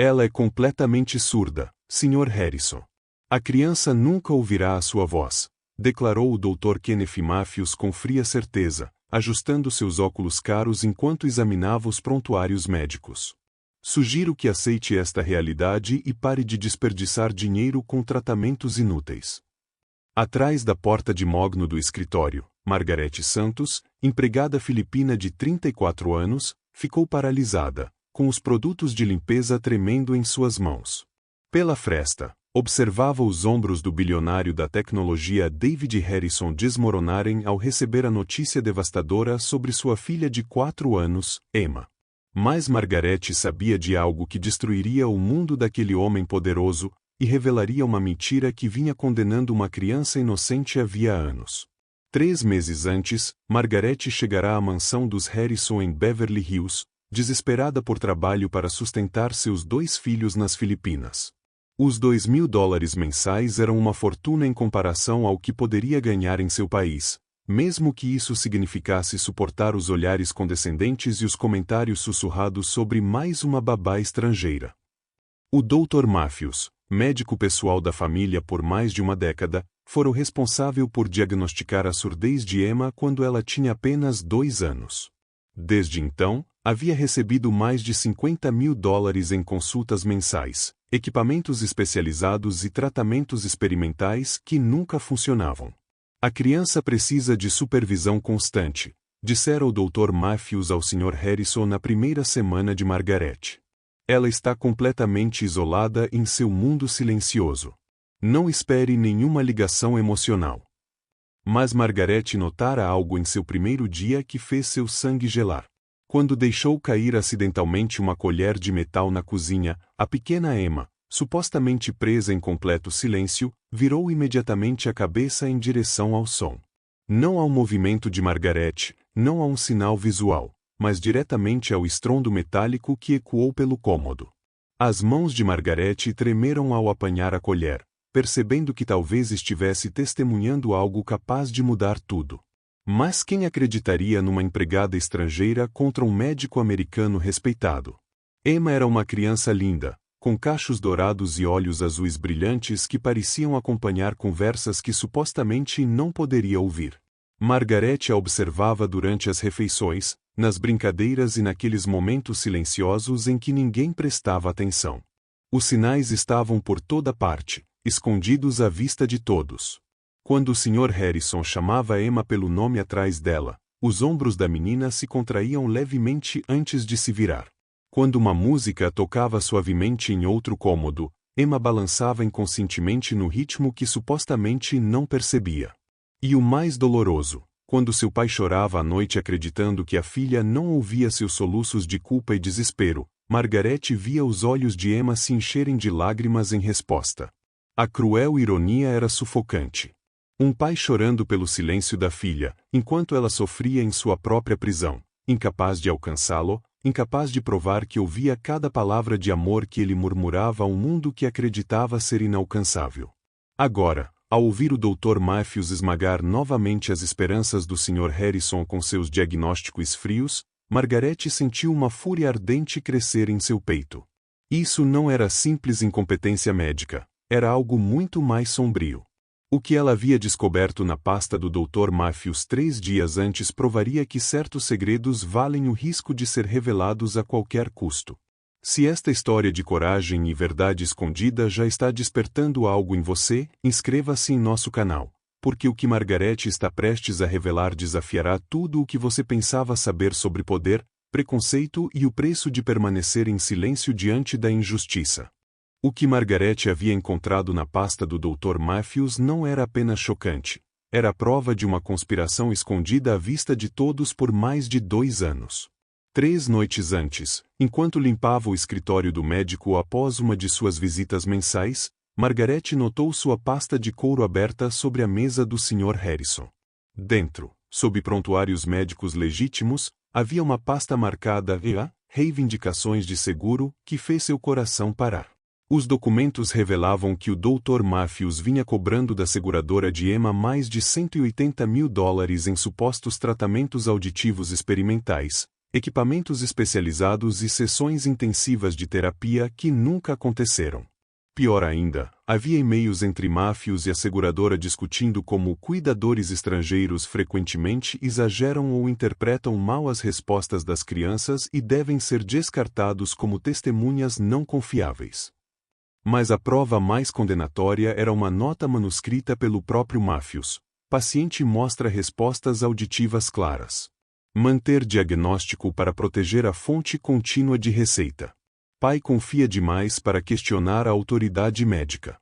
Ela é completamente surda, Sr. Harrison. A criança nunca ouvirá a sua voz, declarou o Dr. Kenneth Matthews com fria certeza, ajustando seus óculos caros enquanto examinava os prontuários médicos. Sugiro que aceite esta realidade e pare de desperdiçar dinheiro com tratamentos inúteis. Atrás da porta de mogno do escritório, Margarete Santos, empregada filipina de 34 anos, ficou paralisada, com os produtos de limpeza tremendo em suas mãos. Pela fresta, observava os ombros do bilionário da tecnologia David Harrison desmoronarem ao receber a notícia devastadora sobre sua filha de 4 anos, Emma. Mas Margarete sabia de algo que destruiria o mundo daquele homem poderoso e revelaria uma mentira que vinha condenando uma criança inocente havia anos. 3 meses antes, Margarete chegará à mansão dos Harrison em Beverly Hills, desesperada por trabalho para sustentar seus 2 filhos nas Filipinas. Os $2.000 mensais eram uma fortuna em comparação ao que poderia ganhar em seu país, mesmo que isso significasse suportar os olhares condescendentes e os comentários sussurrados sobre mais uma babá estrangeira. O Dr. Matthews, médico pessoal da família por mais de uma década, fora o responsável por diagnosticar a surdez de Emma quando ela tinha apenas 2 anos. Desde então, havia recebido mais de $50.000 em consultas mensais, equipamentos especializados e tratamentos experimentais que nunca funcionavam. A criança precisa de supervisão constante, dissera o Dr. Matthews ao Sr. Harrison na primeira semana de Margarete. Ela está completamente isolada em seu mundo silencioso. Não espere nenhuma ligação emocional. Mas Margarete notara algo em seu primeiro dia que fez seu sangue gelar. Quando deixou cair acidentalmente uma colher de metal na cozinha, a pequena Emma, supostamente presa em completo silêncio, virou imediatamente a cabeça em direção ao som. Não ao movimento de Margarete, não a um sinal visual, mas diretamente ao estrondo metálico que ecoou pelo cômodo. As mãos de Margarete tremeram ao apanhar a colher, percebendo que talvez estivesse testemunhando algo capaz de mudar tudo. Mas quem acreditaria numa empregada estrangeira contra um médico americano respeitado? Emma era uma criança linda, com cachos dourados e olhos azuis brilhantes que pareciam acompanhar conversas que supostamente não poderia ouvir. Margarete a observava durante as refeições, nas brincadeiras e naqueles momentos silenciosos em que ninguém prestava atenção. Os sinais estavam por toda parte, escondidos à vista de todos. Quando o Sr. Harrison chamava Emma pelo nome atrás dela, os ombros da menina se contraíam levemente antes de se virar. Quando uma música tocava suavemente em outro cômodo, Emma balançava inconscientemente no ritmo que supostamente não percebia. E o mais doloroso, quando seu pai chorava à noite acreditando que a filha não ouvia seus soluços de culpa e desespero, Margarete via os olhos de Emma se encherem de lágrimas em resposta. A cruel ironia era sufocante. Um pai chorando pelo silêncio da filha, enquanto ela sofria em sua própria prisão, incapaz de alcançá-lo, incapaz de provar que ouvia cada palavra de amor que ele murmurava a um mundo que acreditava ser inalcançável. Agora, ao ouvir o Dr. Matthews esmagar novamente as esperanças do Sr. Harrison com seus diagnósticos frios, Margarete sentiu uma fúria ardente crescer em seu peito. Isso não era simples incompetência médica, era algo muito mais sombrio. O que ela havia descoberto na pasta do Dr. Matthews 3 dias antes provaria que certos segredos valem o risco de ser revelados a qualquer custo. Se esta história de coragem e verdade escondida já está despertando algo em você, inscreva-se em nosso canal, porque o que Margarete está prestes a revelar desafiará tudo o que você pensava saber sobre poder, preconceito e o preço de permanecer em silêncio diante da injustiça. O que Margarete havia encontrado na pasta do Dr. Matthews não era apenas chocante, era a prova de uma conspiração escondida à vista de todos por mais de 2 anos. 3 noites antes, enquanto limpava o escritório do médico após uma de suas visitas mensais, Margarete notou sua pasta de couro aberta sobre a mesa do Sr. Harrison. Dentro, sob prontuários médicos legítimos, havia uma pasta marcada EA, reivindicações de seguro, que fez seu coração parar. Os documentos revelavam que o Dr. Matthews vinha cobrando da seguradora de Emma mais de $180.000 em supostos tratamentos auditivos experimentais, equipamentos especializados e sessões intensivas de terapia que nunca aconteceram. Pior ainda, havia e-mails entre Matthews e a seguradora discutindo como cuidadores estrangeiros frequentemente exageram ou interpretam mal as respostas das crianças e devem ser descartados como testemunhas não confiáveis. Mas a prova mais condenatória era uma nota manuscrita pelo próprio Matthews. Paciente mostra respostas auditivas claras. Manter diagnóstico para proteger a fonte contínua de receita. Pai confia demais para questionar a autoridade médica.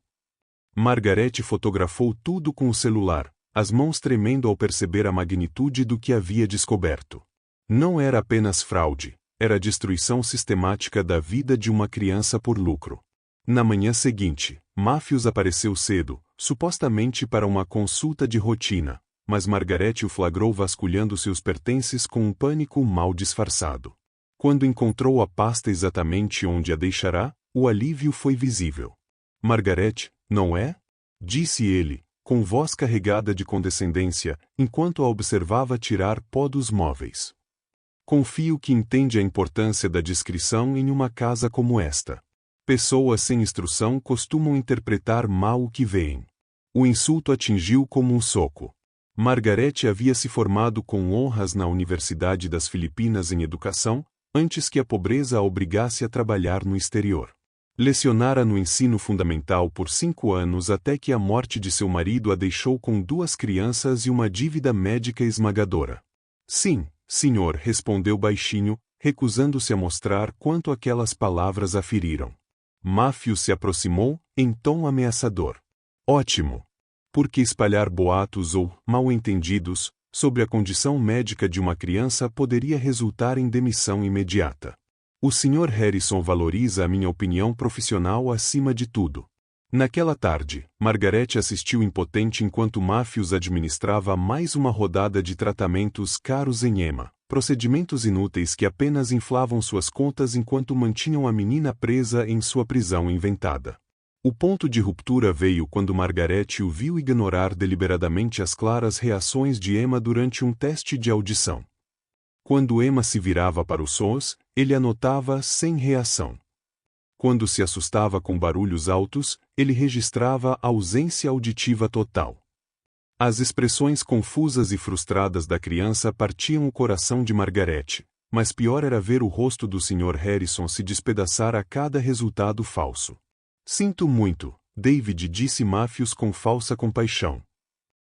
Margaret fotografou tudo com o celular, as mãos tremendo ao perceber a magnitude do que havia descoberto. Não era apenas fraude, era a destruição sistemática da vida de uma criança por lucro. Na manhã seguinte, Matthews apareceu cedo, supostamente para uma consulta de rotina, mas Margaret o flagrou vasculhando seus pertences com um pânico mal disfarçado. Quando encontrou a pasta exatamente onde a deixará, o alívio foi visível. Margaret, não é? Disse ele, com voz carregada de condescendência, enquanto a observava tirar pó dos móveis. Confio que entende a importância da discrição em uma casa como esta. Pessoas sem instrução costumam interpretar mal o que veem. O insulto atingiu como um soco. Margaret havia se formado com honras na Universidade das Filipinas em educação, antes que a pobreza a obrigasse a trabalhar no exterior. Lecionara no ensino fundamental por 5 anos até que a morte de seu marido a deixou com 2 crianças e uma dívida médica esmagadora. Sim, senhor, respondeu baixinho, recusando-se a mostrar quanto aquelas palavras a feriram. Matthews se aproximou, em tom ameaçador. Ótimo! Porque espalhar boatos ou mal-entendidos sobre a condição médica de uma criança poderia resultar em demissão imediata. O Sr. Harrison valoriza a minha opinião profissional acima de tudo. Naquela tarde, Margaret assistiu impotente enquanto Matthews administrava mais uma rodada de tratamentos caros em Emma, procedimentos inúteis que apenas inflavam suas contas enquanto mantinham a menina presa em sua prisão inventada. O ponto de ruptura veio quando Margaret o viu ignorar deliberadamente as claras reações de Emma durante um teste de audição. Quando Emma se virava para os sons, ele a notava sem reação. Quando se assustava com barulhos altos, ele registrava a ausência auditiva total. As expressões confusas e frustradas da criança partiam o coração de Margaret, mas pior era ver o rosto do Sr. Harrison se despedaçar a cada resultado falso. Sinto muito, David, disse Matthews com falsa compaixão.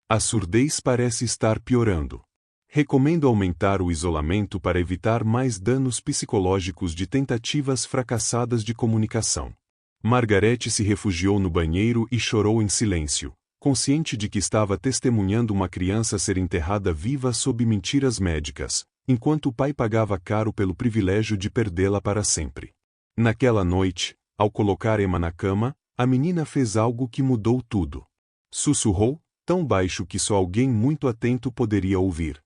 A surdez parece estar piorando. Recomendo aumentar o isolamento para evitar mais danos psicológicos de tentativas fracassadas de comunicação. Margaret se refugiou no banheiro e chorou em silêncio, consciente de que estava testemunhando uma criança ser enterrada viva sob mentiras médicas, enquanto o pai pagava caro pelo privilégio de perdê-la para sempre. Naquela noite, ao colocar Emma na cama, a menina fez algo que mudou tudo. Sussurrou, tão baixo que só alguém muito atento poderia ouvir.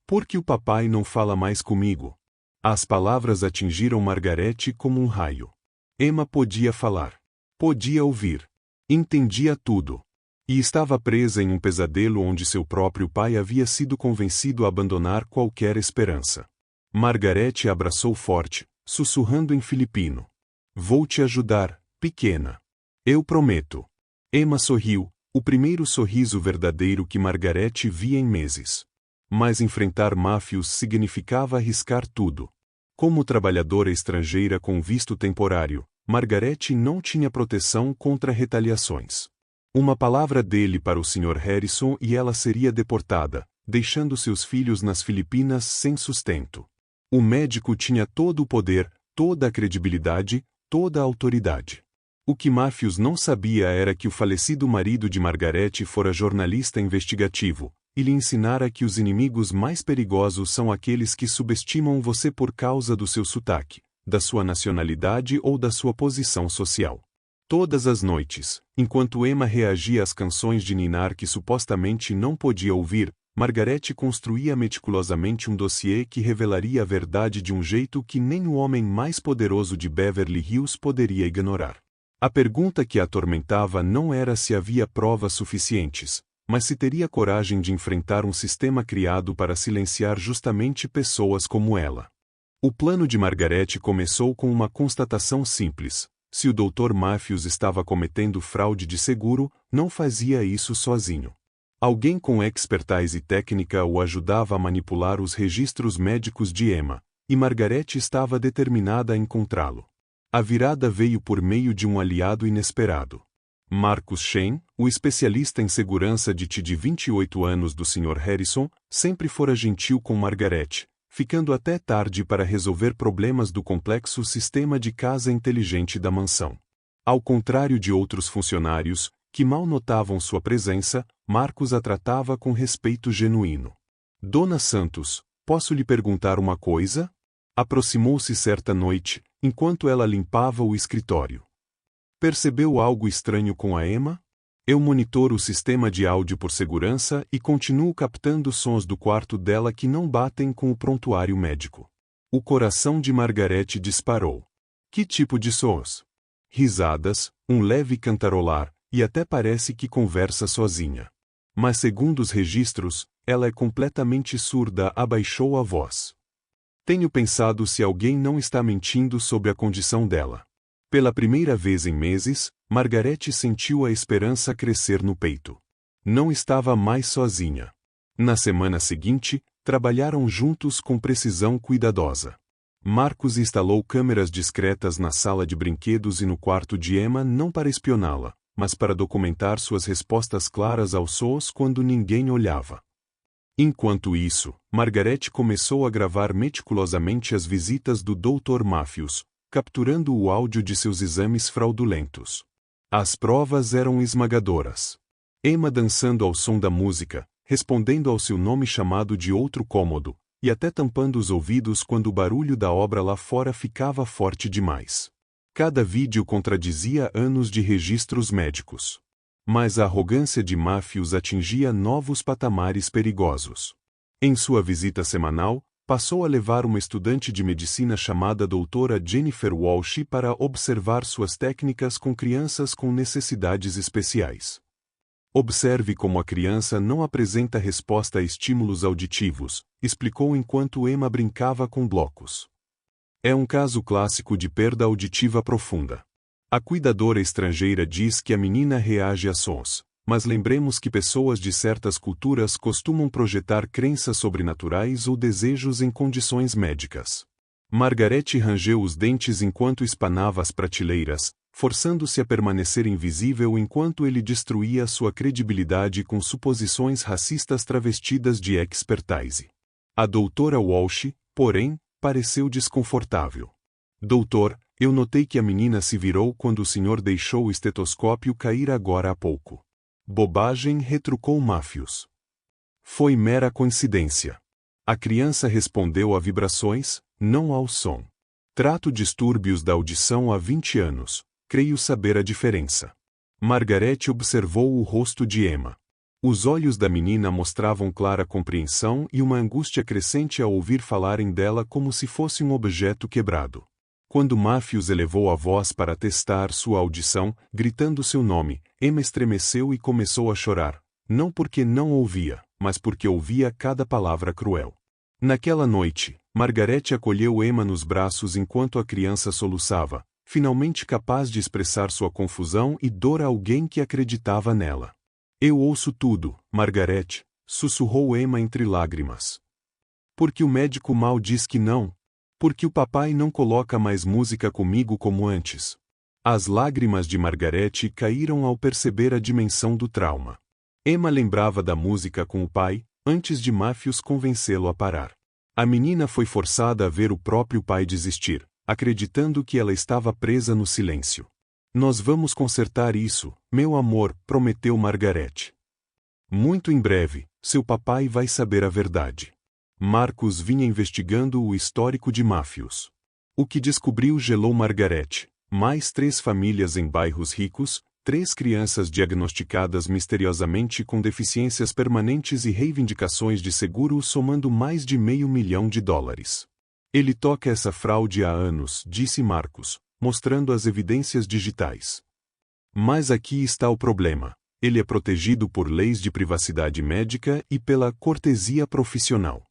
Por que o papai não fala mais comigo? As palavras atingiram Margaret como um raio. Emma podia falar. Podia ouvir. Entendia tudo. E estava presa em um pesadelo onde seu próprio pai havia sido convencido a abandonar qualquer esperança. Margaret a abraçou forte, sussurrando em filipino. Vou te ajudar, pequena. Eu prometo. Emma sorriu, o primeiro sorriso verdadeiro que Margaret via em meses. Mas enfrentar Matthews significava arriscar tudo. Como trabalhadora estrangeira com visto temporário, Margaret não tinha proteção contra retaliações. Uma palavra dele para o Sr. Harrison e ela seria deportada, deixando seus filhos nas Filipinas sem sustento. O médico tinha todo o poder, toda a credibilidade, toda a autoridade. O que Matthews não sabia era que o falecido marido de Margaret fora jornalista investigativo, e lhe ensinara que os inimigos mais perigosos são aqueles que subestimam você por causa do seu sotaque, da sua nacionalidade ou da sua posição social. Todas as noites, enquanto Emma reagia às canções de ninar que supostamente não podia ouvir, Margaret construía meticulosamente um dossiê que revelaria a verdade de um jeito que nem o homem mais poderoso de Beverly Hills poderia ignorar. A pergunta que a atormentava não era se havia provas suficientes, mas se teria coragem de enfrentar um sistema criado para silenciar justamente pessoas como ela. O plano de Margaret começou com uma constatação simples: se o Dr. Matthews estava cometendo fraude de seguro, não fazia isso sozinho. Alguém com expertise técnica o ajudava a manipular os registros médicos de Emma, e Margaret estava determinada a encontrá-lo. A virada veio por meio de um aliado inesperado. Marcus Shane, o especialista em segurança de 28 anos do Sr. Harrison, sempre fora gentil com Margaret, ficando até tarde para resolver problemas do complexo sistema de casa inteligente da mansão. Ao contrário de outros funcionários, que mal notavam sua presença, Marcus a tratava com respeito genuíno. Dona Santos, posso lhe perguntar uma coisa? Aproximou-se certa noite, enquanto ela limpava o escritório. Percebeu algo estranho com a Emma? Eu monitoro o sistema de áudio por segurança e continuo captando sons do quarto dela que não batem com o prontuário médico. O coração de Margaret disparou. Que tipo de sons? Risadas, um leve cantarolar, e até parece que conversa sozinha. Mas segundo os registros, ela é completamente surda. Abaixou a voz. Tenho pensado se alguém não está mentindo sobre a condição dela. Pela primeira vez em meses, Margaret sentiu a esperança crescer no peito. Não estava mais sozinha. Na semana seguinte, trabalharam juntos com precisão cuidadosa. Marcus instalou câmeras discretas na sala de brinquedos e no quarto de Emma não para espioná-la, mas para documentar suas respostas claras aos sons quando ninguém olhava. Enquanto isso, Margaret começou a gravar meticulosamente as visitas do Dr. Matthews, capturando o áudio de seus exames fraudulentos. As provas eram esmagadoras. Emma dançando ao som da música, respondendo ao seu nome chamado de outro cômodo, e até tampando os ouvidos quando o barulho da obra lá fora ficava forte demais. Cada vídeo contradizia anos de registros médicos. Mas a arrogância de Matthews atingia novos patamares perigosos. Em sua visita semanal, passou a levar uma estudante de medicina chamada doutora Jennifer Walsh para observar suas técnicas com crianças com necessidades especiais. Observe como a criança não apresenta resposta a estímulos auditivos, explicou enquanto Emma brincava com blocos. É um caso clássico de perda auditiva profunda. A cuidadora estrangeira diz que a menina reage a sons, mas lembremos que pessoas de certas culturas costumam projetar crenças sobrenaturais ou desejos em condições médicas. Margaret rangeu os dentes enquanto espanava as prateleiras, forçando-se a permanecer invisível enquanto ele destruía sua credibilidade com suposições racistas travestidas de expertise. A doutora Walsh, porém, pareceu desconfortável. Doutor, eu notei que a menina se virou quando o senhor deixou o estetoscópio cair agora há pouco. Bobagem, retrucou Matthews. Foi mera coincidência. A criança respondeu a vibrações, não ao som. Trato distúrbios da audição há 20 anos. Creio saber a diferença. Margaret observou o rosto de Emma. Os olhos da menina mostravam clara compreensão e uma angústia crescente ao ouvir falarem dela como se fosse um objeto quebrado. Quando Matthews elevou a voz para testar sua audição, gritando seu nome, Emma estremeceu e começou a chorar, não porque não ouvia, mas porque ouvia cada palavra cruel. Naquela noite, Margaret acolheu Emma nos braços enquanto a criança soluçava, finalmente capaz de expressar sua confusão e dor a alguém que acreditava nela. Eu ouço tudo, Margaret, sussurrou Emma entre lágrimas. Porque o médico mal diz que não? Porque o papai não coloca mais música comigo como antes? As lágrimas de Margaret caíram ao perceber a dimensão do trauma. Emma lembrava da música com o pai, antes de Matthews convencê-lo a parar. A menina foi forçada a ver o próprio pai desistir, acreditando que ela estava presa no silêncio. Nós vamos consertar isso, meu amor, prometeu Margaret. Muito em breve, seu papai vai saber a verdade. Marcus vinha investigando o histórico de Matthews. O que descobriu gelou Margaret. Mais 3 famílias em bairros ricos, 3 crianças diagnosticadas misteriosamente com deficiências permanentes e reivindicações de seguro somando mais de $500 mil. Ele toca essa fraude há anos, disse Marcus, mostrando as evidências digitais. Mas aqui está o problema. Ele é protegido por leis de privacidade médica e pela cortesia profissional.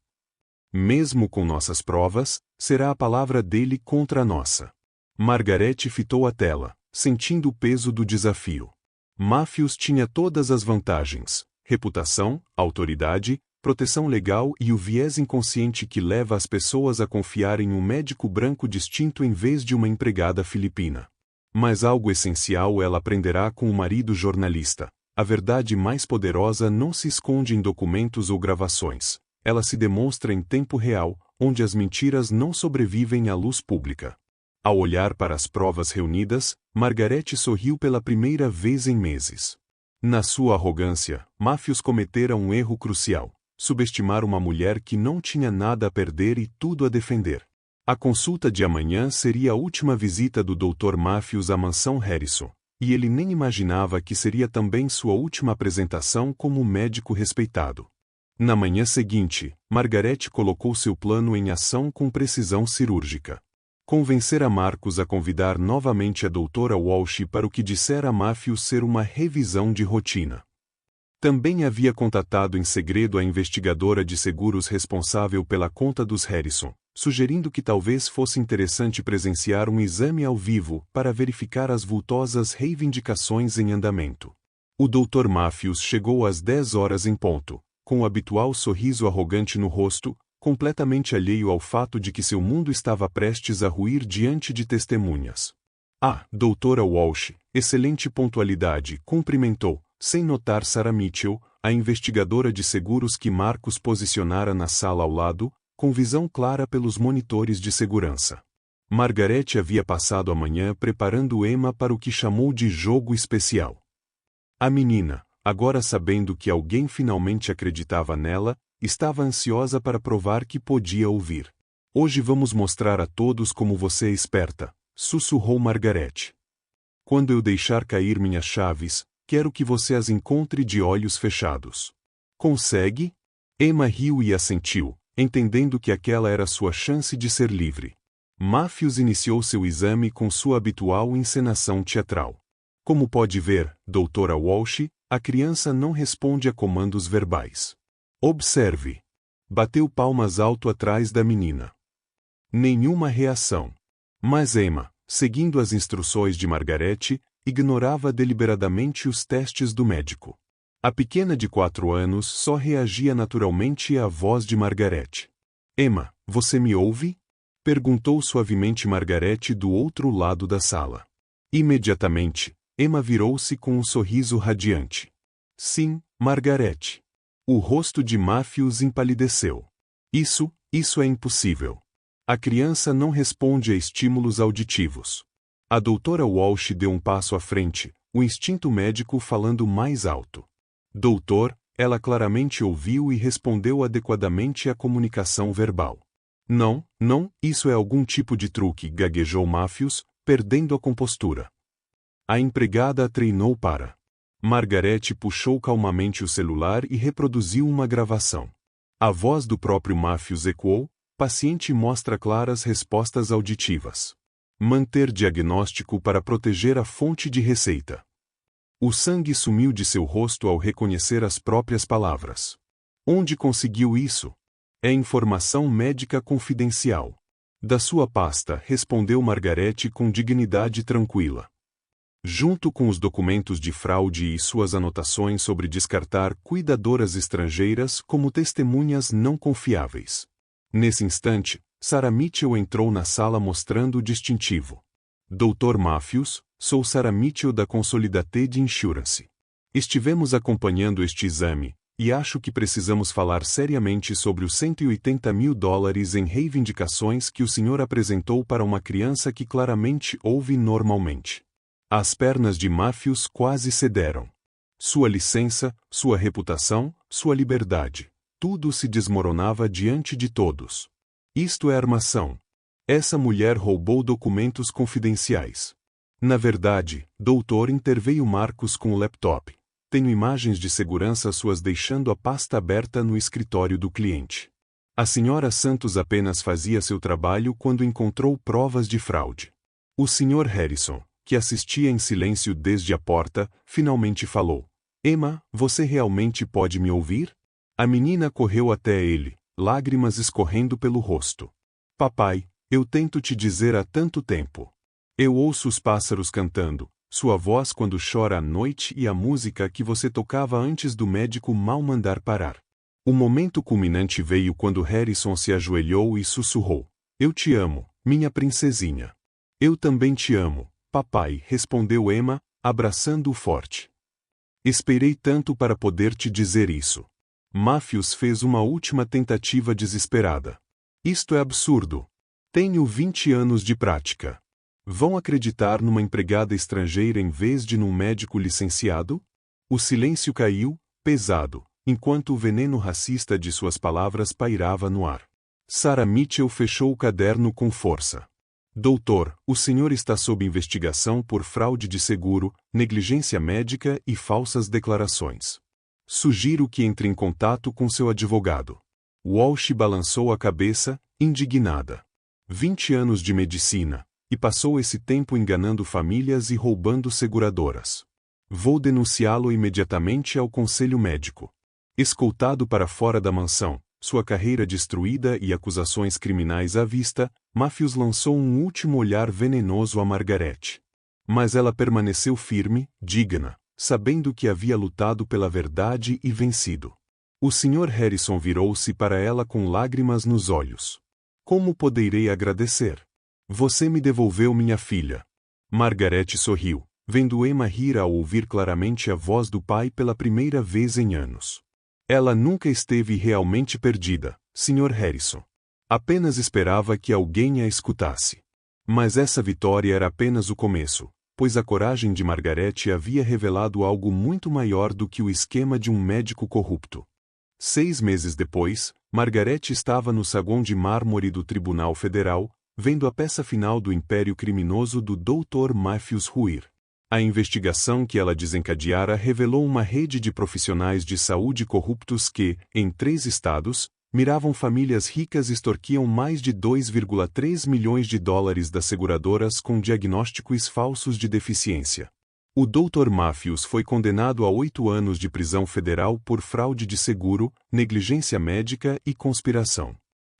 Mesmo com nossas provas, será a palavra dele contra a nossa. Margaret fitou a tela, sentindo o peso do desafio. Matthews tinha todas as vantagens: reputação, autoridade, proteção legal e o viés inconsciente que leva as pessoas a confiar em um médico branco distinto em vez de uma empregada filipina. Mas algo essencial ela aprenderá com o marido jornalista. A verdade mais poderosa não se esconde em documentos ou gravações. Ela se demonstra em tempo real, onde as mentiras não sobrevivem à luz pública. Ao olhar para as provas reunidas, Margaret sorriu pela primeira vez em meses. Na sua arrogância, Matthews cometera um erro crucial: subestimar uma mulher que não tinha nada a perder e tudo a defender. A consulta de amanhã seria a última visita do Dr. Matthews à mansão Harrison, e ele nem imaginava que seria também sua última apresentação como médico respeitado. Na manhã seguinte, Margaret colocou seu plano em ação com precisão cirúrgica. Convencer a Marcus a convidar novamente a doutora Walsh para o que dissera a Matthews ser uma revisão de rotina. Também havia contatado em segredo a investigadora de seguros responsável pela conta dos Harrison, sugerindo que talvez fosse interessante presenciar um exame ao vivo para verificar as vultosas reivindicações em andamento. O Dr. Matthews chegou às 10 horas em ponto, com o habitual sorriso arrogante no rosto, completamente alheio ao fato de que seu mundo estava prestes a ruir diante de testemunhas. "Ah, doutora Walsh, excelente pontualidade", cumprimentou, sem notar Sarah Mitchell, a investigadora de seguros que Marcus posicionara na sala ao lado, com visão clara pelos monitores de segurança. Margaret havia passado a manhã preparando Emma para o que chamou de jogo especial. A menina, agora sabendo que alguém finalmente acreditava nela, estava ansiosa para provar que podia ouvir. "Hoje vamos mostrar a todos como você é esperta", sussurrou Margaret. "Quando eu deixar cair minhas chaves, quero que você as encontre de olhos fechados." "Consegue?" Emma riu e assentiu, entendendo que aquela era sua chance de ser livre. Matthews iniciou seu exame com sua habitual encenação teatral. "Como pode ver, doutora Walsh, a criança não responde a comandos verbais. Observe." Bateu palmas alto atrás da menina. Nenhuma reação. Mas Emma, seguindo as instruções de Margaret, ignorava deliberadamente os testes do médico. A pequena de 4 anos só reagia naturalmente à voz de Margaret. "Emma, você me ouve?" perguntou suavemente Margaret do outro lado da sala. Imediatamente, Emma virou-se com um sorriso radiante. "Sim, Margaret." O rosto de Matthews empalideceu. Isso é impossível. A criança não responde a estímulos auditivos." A doutora Walsh deu um passo à frente, o instinto médico falando mais alto. "Doutor", ela claramente ouviu e respondeu adequadamente à comunicação verbal. Não, isso é algum tipo de truque", gaguejou Matthews, perdendo a compostura. A empregada a treinou para. Margaret puxou calmamente o celular e reproduziu uma gravação. A voz do próprio Matthews ecoou: "Paciente mostra claras respostas auditivas. Manter diagnóstico para proteger a fonte de receita." O sangue sumiu de seu rosto ao reconhecer as próprias palavras. "Onde conseguiu isso?" "É informação médica confidencial." "Da sua pasta", respondeu Margaret com dignidade tranquila. Junto com os documentos de fraude e suas anotações sobre descartar cuidadoras estrangeiras como testemunhas não confiáveis. Nesse instante, Sarah Mitchell entrou na sala mostrando o distintivo. "Dr. Matthews, sou Sarah Mitchell da Consolidated Insurance. Estivemos acompanhando este exame, e acho que precisamos falar seriamente sobre os $180 mil em reivindicações que o senhor apresentou para uma criança que claramente ouve normalmente." As pernas de Matthews quase cederam. Sua licença, sua reputação, sua liberdade. Tudo se desmoronava diante de todos. Isto é armação. Essa mulher roubou documentos confidenciais. "Na verdade, doutor", interveio Marcus com o laptop. "Tenho imagens de segurança suas deixando a pasta aberta no escritório do cliente. A senhora Santos apenas fazia seu trabalho quando encontrou provas de fraude." O Sr. Harrison, que assistia em silêncio desde a porta, finalmente falou. "Emma, você realmente pode me ouvir?" A menina correu até ele, lágrimas escorrendo pelo rosto. Papai, eu tento te dizer há tanto tempo. Eu ouço os pássaros cantando, sua voz quando chora à noite e a música que você tocava antes do médico mal mandar parar. O momento culminante veio quando Harrison se ajoelhou e sussurrou: Eu te amo, minha princesinha. Eu também te amo, papai, respondeu Emma, abraçando-o forte. Esperei tanto para poder te dizer isso. Matthews fez uma última tentativa desesperada. Isto é absurdo. Tenho 20 anos de prática. Vão acreditar numa empregada estrangeira em vez de num médico licenciado? O silêncio caiu, pesado, enquanto o veneno racista de suas palavras pairava no ar. Sarah Mitchell fechou o caderno com força. Doutor, o senhor está sob investigação por fraude de seguro, negligência médica e falsas declarações. Sugiro que entre em contato com seu advogado. Walsh balançou a cabeça, indignada. 20 anos de medicina, e passou esse tempo enganando famílias e roubando seguradoras. Vou denunciá-lo imediatamente ao conselho médico. Escoltado para fora da mansão, sua carreira destruída e acusações criminais à vista, Matthews lançou um último olhar venenoso a Margaret. Mas ela permaneceu firme, digna, sabendo que havia lutado pela verdade e vencido. O Sr. Harrison virou-se para ela com lágrimas nos olhos. Como poderei agradecer? Você me devolveu minha filha. Margaret sorriu, vendo Emma rir ao ouvir claramente a voz do pai pela primeira vez em anos. Ela nunca esteve realmente perdida, Sr. Harrison. Apenas esperava que alguém a escutasse. Mas essa vitória era apenas o começo, pois a coragem de Margaret havia revelado algo muito maior do que o esquema de um médico corrupto. 6 meses depois, Margaret estava no saguão de mármore do Tribunal Federal, vendo a peça final do império criminoso do Dr. Matthews ruir. A investigação que ela desencadeara revelou uma rede de profissionais de saúde corruptos que, em 3 estados, miravam famílias ricas e extorquiam mais de 2,3 milhões de dólares das seguradoras com diagnósticos falsos de deficiência. O Dr. Matthews foi condenado a 8 anos de prisão federal por fraude de seguro, negligência médica e conspiração.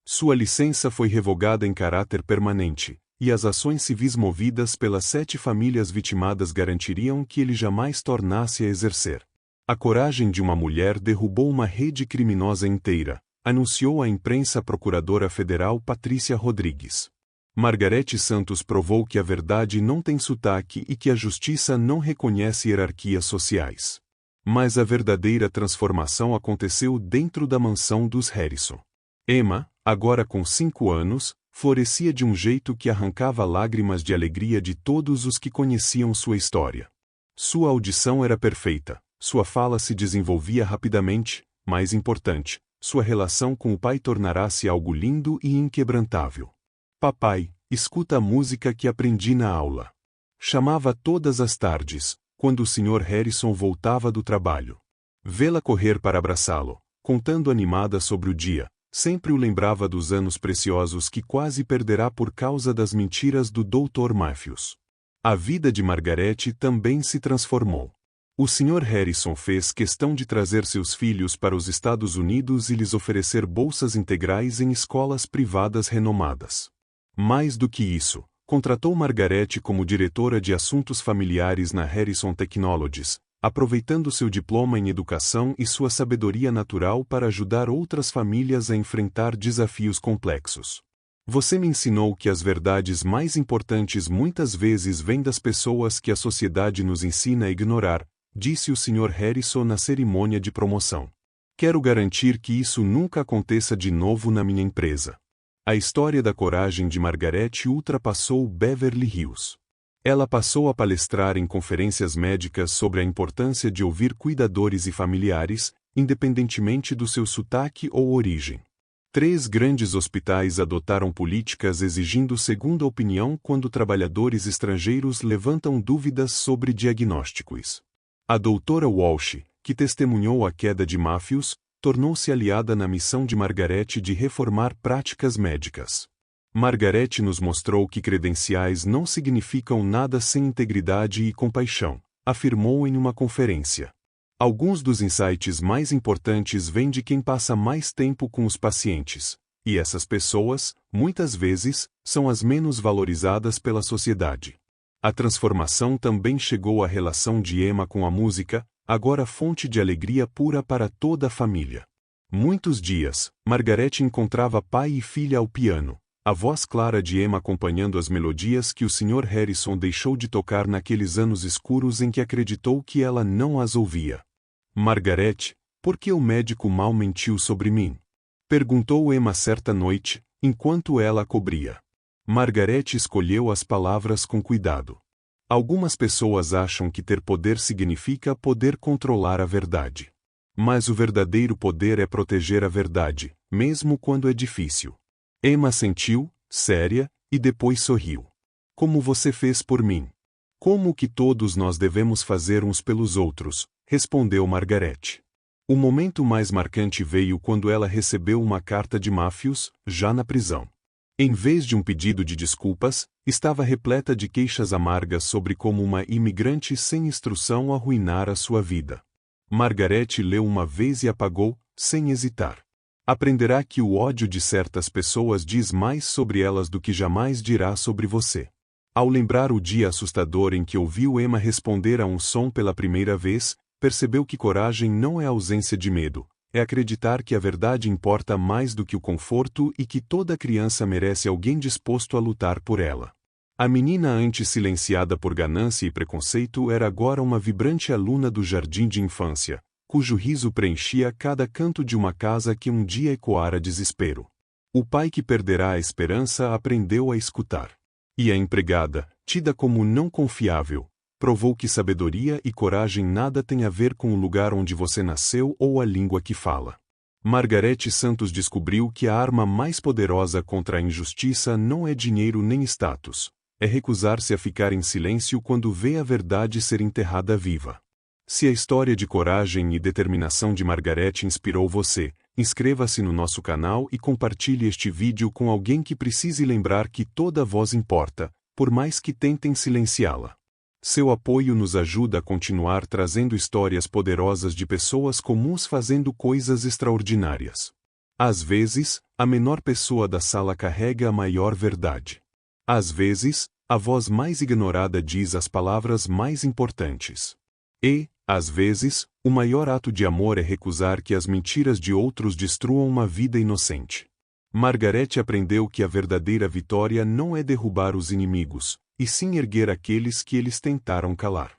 Sua licença foi revogada em caráter permanente, e as ações civis movidas pelas 7 famílias vitimadas garantiriam que ele jamais tornasse a exercer. A coragem de uma mulher derrubou uma rede criminosa inteira, anunciou à imprensa a procuradora federal Patrícia Rodrigues. Margaret Santos provou que a verdade não tem sotaque e que a justiça não reconhece hierarquias sociais. Mas a verdadeira transformação aconteceu dentro da mansão dos Harrison. Emma, agora com 5 anos, florescia de um jeito que arrancava lágrimas de alegria de todos os que conheciam sua história. Sua audição era perfeita, sua fala se desenvolvia rapidamente, mais importante, sua relação com o pai tornará-se algo lindo e inquebrantável. Papai, escuta a música que aprendi na aula. Chamava todas as tardes, quando o Sr. Harrison voltava do trabalho. Vê-la correr para abraçá-lo, contando animada sobre o dia, sempre o lembrava dos anos preciosos que quase perderá por causa das mentiras do Dr. Matthews. A vida de Margaret também se transformou. O Sr. Harrison fez questão de trazer seus filhos para os Estados Unidos e lhes oferecer bolsas integrais em escolas privadas renomadas. Mais do que isso, contratou Margaret como diretora de assuntos familiares na Harrison Technologies, aproveitando seu diploma em educação e sua sabedoria natural para ajudar outras famílias a enfrentar desafios complexos. Você me ensinou que as verdades mais importantes muitas vezes vêm das pessoas que a sociedade nos ensina a ignorar, disse o Sr. Harrison na cerimônia de promoção. Quero garantir que isso nunca aconteça de novo na minha empresa. A história da coragem de Margaret ultrapassou Beverly Hills. Ela passou a palestrar em conferências médicas sobre a importância de ouvir cuidadores e familiares, independentemente do seu sotaque ou origem. 3 grandes hospitais adotaram políticas exigindo segunda opinião quando trabalhadores estrangeiros levantam dúvidas sobre diagnósticos. A doutora Walsh, que testemunhou a queda de Matthews, tornou-se aliada na missão de Margaret de reformar práticas médicas. Margaret nos mostrou que credenciais não significam nada sem integridade e compaixão, afirmou em uma conferência. Alguns dos insights mais importantes vêm de quem passa mais tempo com os pacientes, e essas pessoas, muitas vezes, são as menos valorizadas pela sociedade. A transformação também chegou à relação de Emma com a música, agora fonte de alegria pura para toda a família. Muitos dias, Margaret encontrava pai e filha ao piano, a voz clara de Emma acompanhando as melodias que o Sr. Harrison deixou de tocar naqueles anos escuros em que acreditou que ela não as ouvia. Margaret, por que o médico mal mentiu sobre mim? Perguntou Emma certa noite, enquanto ela a cobria. Margaret escolheu as palavras com cuidado. Algumas pessoas acham que ter poder significa poder controlar a verdade. Mas o verdadeiro poder é proteger a verdade, mesmo quando é difícil. Emma sentiu, séria, e depois sorriu. Como você fez por mim? Como que todos nós devemos fazer uns pelos outros, respondeu Margaret. O momento mais marcante veio quando ela recebeu uma carta de Matthews, já na prisão. Em vez de um pedido de desculpas, estava repleta de queixas amargas sobre como uma imigrante sem instrução arruinara sua vida. Margaret leu uma vez e apagou, sem hesitar. Aprenderá que o ódio de certas pessoas diz mais sobre elas do que jamais dirá sobre você. Ao lembrar o dia assustador em que ouviu Emma responder a um som pela primeira vez, percebeu que coragem não é ausência de medo, é acreditar que a verdade importa mais do que o conforto e que toda criança merece alguém disposto a lutar por ela. A menina antes silenciada por ganância e preconceito era agora uma vibrante aluna do jardim de infância, cujo riso preenchia cada canto de uma casa que um dia ecoara desespero. O pai que perderá a esperança aprendeu a escutar. E a empregada, tida como não confiável, provou que sabedoria e coragem nada têm a ver com o lugar onde você nasceu ou a língua que fala. Margaret Santos descobriu que a arma mais poderosa contra a injustiça não é dinheiro nem status, é recusar-se a ficar em silêncio quando vê a verdade ser enterrada viva. Se a história de coragem e determinação de Margaret inspirou você, inscreva-se no nosso canal e compartilhe este vídeo com alguém que precise lembrar que toda voz importa, por mais que tentem silenciá-la. Seu apoio nos ajuda a continuar trazendo histórias poderosas de pessoas comuns fazendo coisas extraordinárias. Às vezes, a menor pessoa da sala carrega a maior verdade. Às vezes, a voz mais ignorada diz as palavras mais importantes. E, às vezes, o maior ato de amor é recusar que as mentiras de outros destruam uma vida inocente. Margaret aprendeu que a verdadeira vitória não é derrubar os inimigos, e sim erguer aqueles que eles tentaram calar.